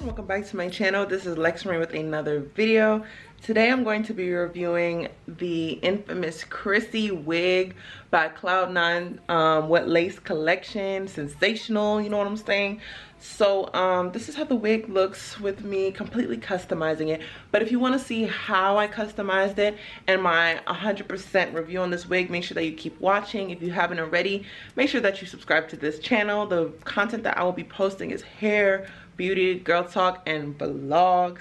Welcome back to my channel. This is LexsaMarie with another video. Today I'm going to be reviewing the infamous Chrissy wig by Cloud9 Wet Lace collection. Sensational, you know what I'm saying? So this is how the wig looks with me completely customizing it. But if you want to see how I customized it and my 100% review on this wig, make sure that you keep watching. If you haven't already, make sure that you subscribe to this channel. The content that I will be posting is hair, beauty, girl talk, and vlogs,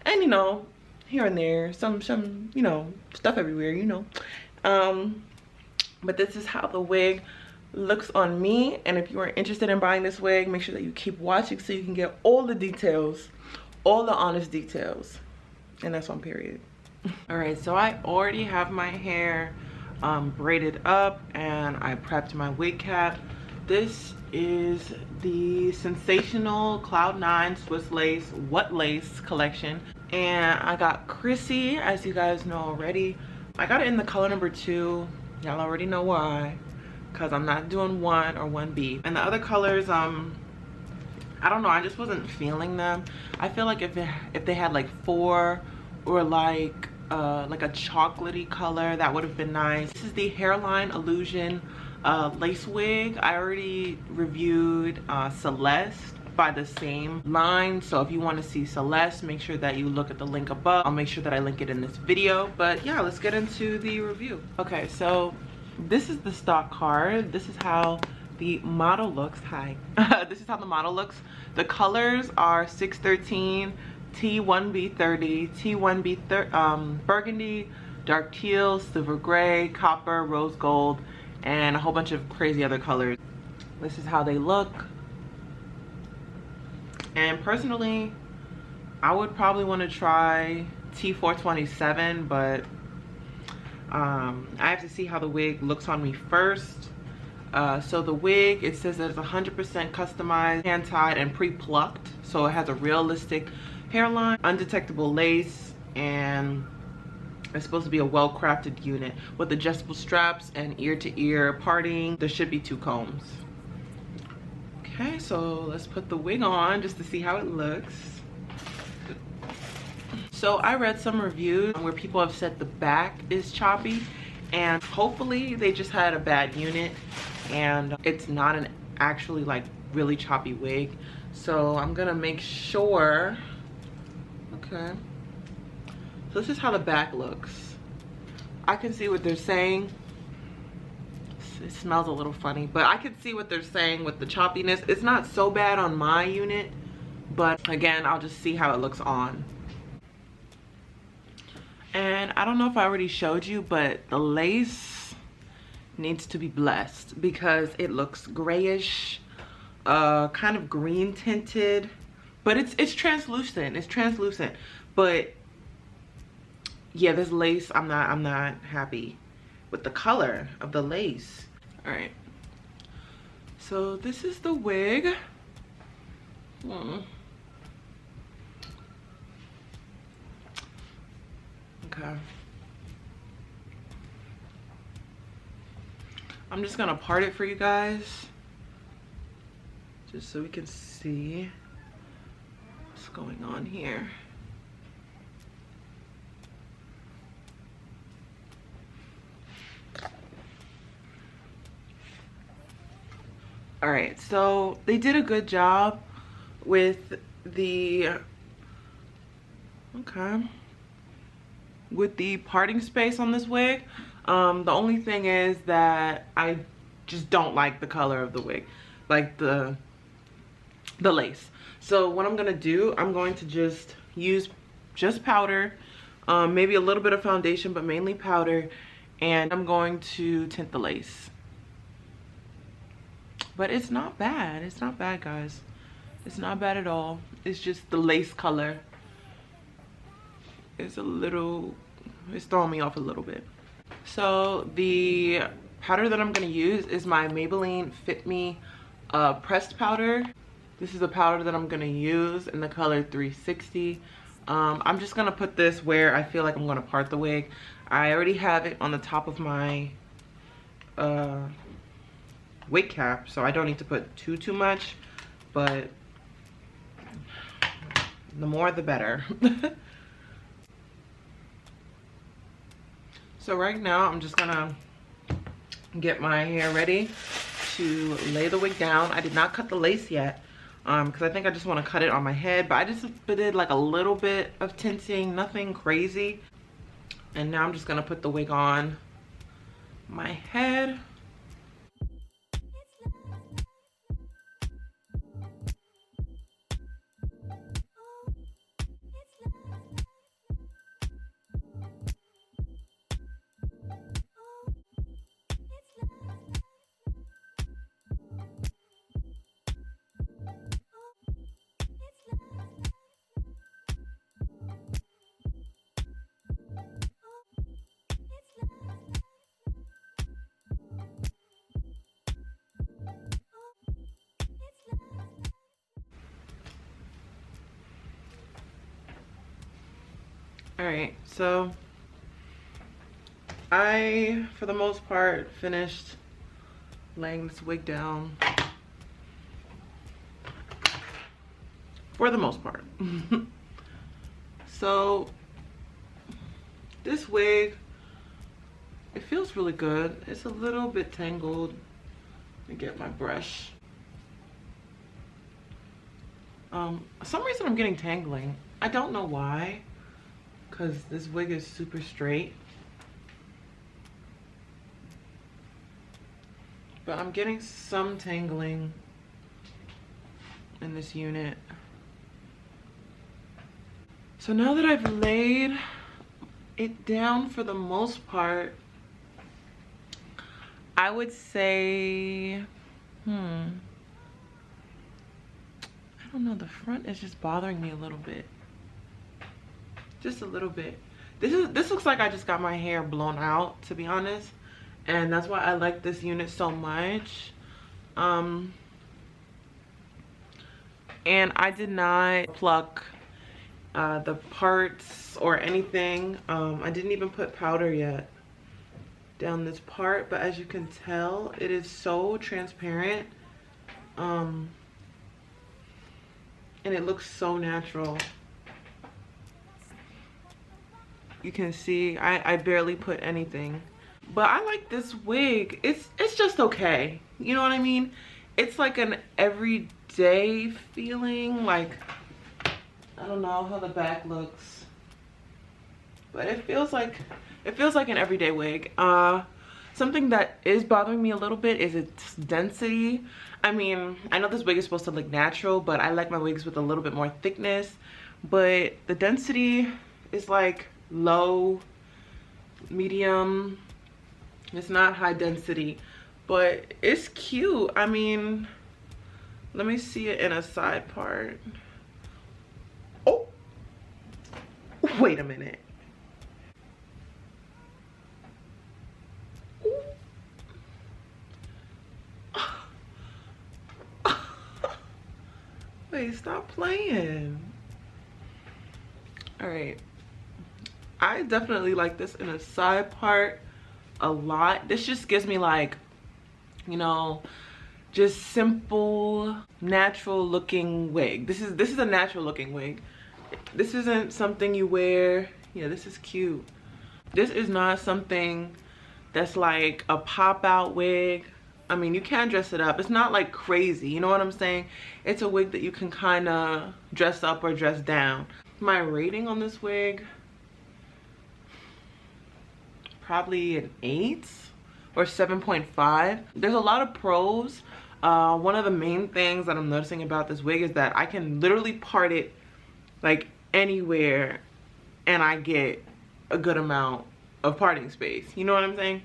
and you know, here and there some you know, stuff everywhere, you know. But this is how the wig looks on me, and if you are interested in buying this wig, make sure that you keep watching so you can get all the details, all the honest details, and that's on period. All right, so I already have my hair braided up, and I prepped my wig cap. This is the Sensational Cloud9 Swiss Lace Wet Lace collection, and I got Chrissy, as you guys know already. I got it in the color number 2. Y'all already know why, because I'm not doing 1 or 1B. And the other colors, I don't know, I just wasn't feeling them. I feel like if they had like 4 or like a chocolatey color, that would have been nice. This is the Hairline Illusion lace wig. I already reviewed Celeste by the same line, so if you want to see Celeste, make sure that you look at the link above. I'll make sure that I link it in this video. But yeah, let's get into the review. Okay, so this is the stock card. This is how the model looks. Hi. This is how the model looks. The colors are 613, T1B30, T1B burgundy, dark teal, silver gray, copper, rose gold, and a whole bunch of crazy other colors. This is how they look. And personally, I would probably want to try T427, but I have to see how the wig looks on me first. So the wig, it says that it's 100% customized, hand-tied, and pre-plucked. So it has a realistic hairline, undetectable lace, and it's supposed to be a well-crafted unit with adjustable straps and ear-to-ear parting. There should be 2 combs. Okay, so let's put the wig on just to see how it looks. So I read some reviews where people have said the back is choppy, and hopefully they just had a bad unit and it's not an actually like really choppy wig. So I'm gonna make sure. Okay, so this is how the back looks. I can see what they're saying. It smells a little funny, but I can see what they're saying with the choppiness. It's not so bad on my unit, but again, I'll just see how it looks on. And I don't know if I already showed you, but the lace needs to be blessed because it looks grayish, kind of green tinted, but it's translucent. It's translucent, but yeah, this lace, I'm not happy with the color of the lace. All right, so this is the wig. Okay, I'm just gonna part it for you guys just so we can see what's going on here. All right, so they did a good job with the parting space on this wig. The only thing is that I just don't like the color of the wig, like the lace. So what I'm gonna do, I'm going to just use powder, maybe a little bit of foundation, but mainly powder, and I'm going to tint the lace. But it's not bad. It's not bad, guys. It's not bad at all. It's just the lace color is it's throwing me off a little bit. So the powder that I'm gonna use is my Maybelline Fit Me pressed powder. This is a powder that I'm gonna use in the color 360. I'm just gonna put this where I feel like I'm gonna part the wig. I already have it on the top of my wig cap, so I don't need to put too much, but the more the better. So right now I'm just gonna get my hair ready to lay the wig down. I did not cut the lace yet because I think I just want to cut it on my head, but I just did like a little bit of tinting, nothing crazy. And now I'm just gonna put the wig on my head. Alright, so I, for the most part, finished laying this wig down. For the most part. So, this wig, it feels really good. It's a little bit tangled. Let me get my brush. For some reason I'm getting tangling. I don't know why, because this wig is super straight. But I'm getting some tangling in this unit. So now that I've laid it down for the most part, I would say, I don't know, the front is just bothering me a little bit. Just a little bit. This looks like I just got my hair blown out, to be honest. And that's why I like this unit so much. And I did not pluck the parts or anything. I didn't even put powder yet down this part, but as you can tell, it is so transparent. And it looks so natural. You can see I barely put anything. But I like this wig. It's just okay. You know what I mean? It's like an everyday feeling. Like, I don't know how the back looks, but it feels like an everyday wig. Something that is bothering me a little bit is its density. I mean, I know this wig is supposed to look natural, but I like my wigs with a little bit more thickness. But the density is like low, medium. It's not high density, but it's cute. I mean, let me see it in a side part. Oh, wait a minute. Wait, stop playing. All right, I definitely like this in a side part a lot. This just gives me like, you know, just simple, natural looking wig. This is a natural looking wig. This isn't something you wear. Yeah, this is cute. This is not something that's like a pop out wig. I mean, you can dress it up. It's not like crazy, you know what I'm saying? It's a wig that you can kind of dress up or dress down. My rating on this wig, probably an 8 or 7.5. There's a lot of pros. One of the main things that I'm noticing about this wig is that I can literally part it like anywhere and I get a good amount of parting space. You know what I'm saying?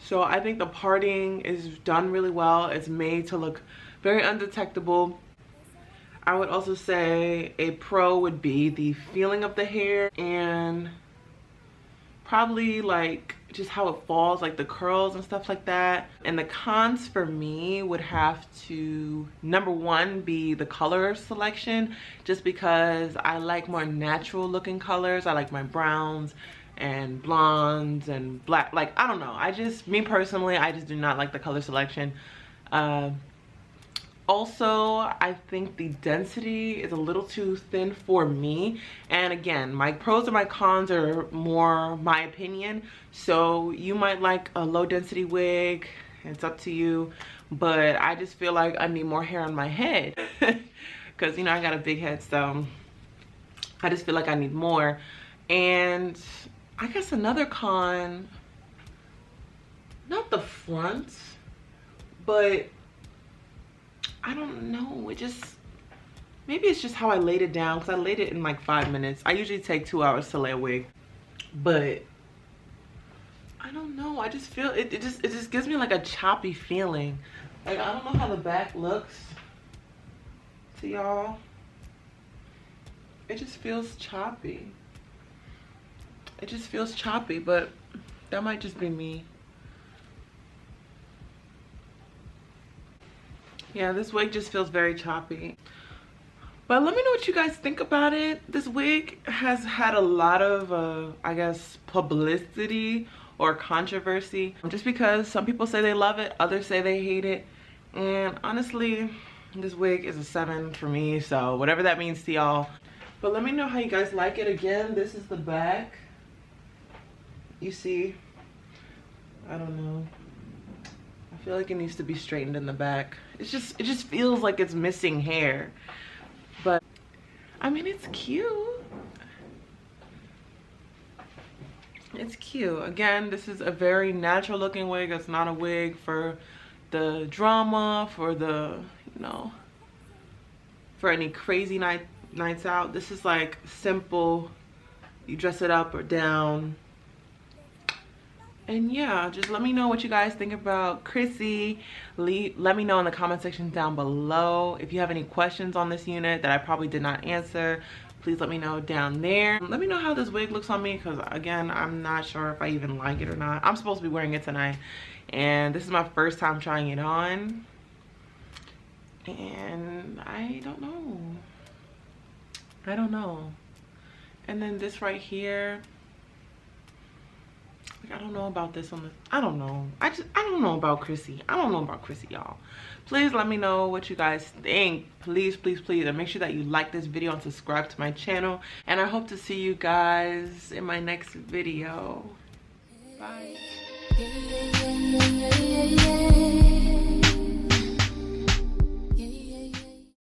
So I think the parting is done really well. It's made to look very undetectable. I would also say a pro would be the feeling of the hair, and probably like just how it falls, like the curls and stuff like that. And the cons for me would have to, number one, be the color selection, just because I like more natural looking colors. I like my browns and blondes and black. Like, I don't know, I just, me personally, I just do not like the color selection. Also, I think the density is a little too thin for me. And again, my pros and my cons are more my opinion. So you might like a low density wig, it's up to you. But I just feel like I need more hair on my head. Because, you know, I got a big head, so I just feel like I need more. And I guess another con, not the front, but I don't know, it just, maybe it's just how I laid it down, because I laid it in like 5 minutes. I usually take 2 hours to lay a wig, but I don't know, I just feel it just gives me like a choppy feeling. Like, I don't know how the back looks to y'all. It just feels choppy. It just feels choppy, but that might just be me. Yeah, this wig just feels very choppy. But let me know what you guys think about it. This wig has had a lot of, I guess, publicity or controversy. Just because some people say they love it, others say they hate it. And honestly, this wig is a 7 for me, so whatever that means to y'all. But let me know how you guys like it. Again, this is the back. You see, I don't know. I feel like it needs to be straightened in the back. It just feels like it's missing hair. But I mean, it's cute. It's cute. Again, this is a very natural looking wig. It's not a wig for the drama, for the, you know, for any crazy nights out. This is like simple. You dress it up or down. And yeah, just let me know what you guys think about Chrissy. Let me know in the comment section down below. If you have any questions on this unit that I probably did not answer, please let me know down there. Let me know how this wig looks on me, because again, I'm not sure if I even like it or not. I'm supposed to be wearing it tonight, and this is my first time trying it on. And I don't know. I don't know. And then this right here, I don't know about this one. I don't know. I don't know about Chrissy. I don't know about Chrissy, y'all. Please let me know what you guys think. Please, please, please. And make sure that you like this video and subscribe to my channel. And I hope to see you guys in my next video. Bye.